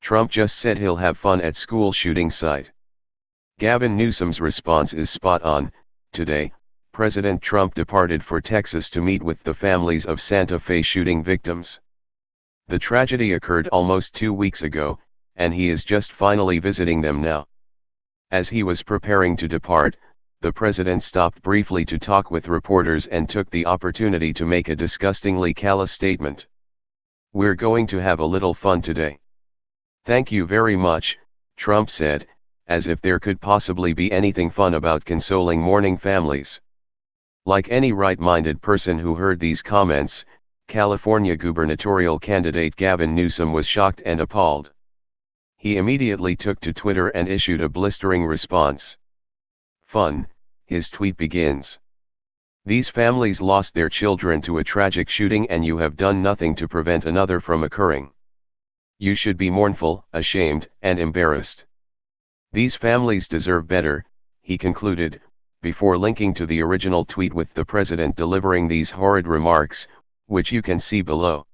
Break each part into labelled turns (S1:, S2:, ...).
S1: Trump just said he'll have fun at school shooting site. Gavin Newsom's response is spot on. Today, President Trump departed for Texas to meet with the families of Santa Fe shooting victims. The tragedy occurred almost 2 weeks ago, and he is just finally visiting them now. As he was preparing to depart, the president stopped briefly to talk with reporters and took the opportunity to make a disgustingly callous statement. "We're going to have a little fun today. Thank you very much," Trump said, as if there could possibly be anything fun about consoling mourning families. Like any right-minded person who heard these comments, California gubernatorial candidate Gavin Newsom was shocked and appalled. He immediately took to Twitter and issued a blistering response. "Fun," his tweet begins. "These families lost their children to a tragic shooting and you have done nothing to prevent another from occurring. You should be mournful, ashamed, and embarrassed. These families deserve better," he concluded, before linking to the original tweet with the president delivering these horrid remarks, which you can see below.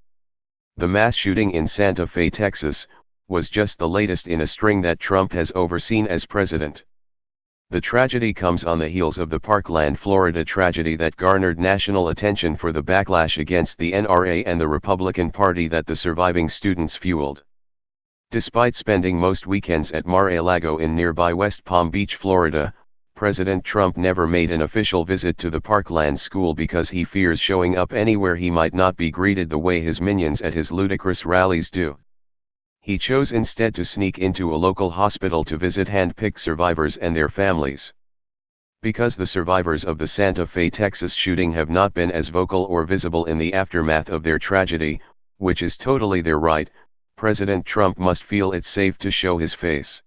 S1: The mass shooting in Santa Fe, Texas, was just the latest in a string that Trump has overseen as president. The tragedy comes on the heels of the Parkland, Florida tragedy that garnered national attention for the backlash against the NRA and the Republican Party that the surviving students fueled. Despite spending most weekends at Mar-a-Lago in nearby West Palm Beach, Florida, President Trump never made an official visit to the Parkland school because he fears showing up anywhere he might not be greeted the way his minions at his ludicrous rallies do. He chose instead to sneak into a local hospital to visit hand-picked survivors and their families. Because the survivors of the Santa Fe, Texas shooting have not been as vocal or visible in the aftermath of their tragedy, which is totally their right, President Trump must feel it's safe to show his face.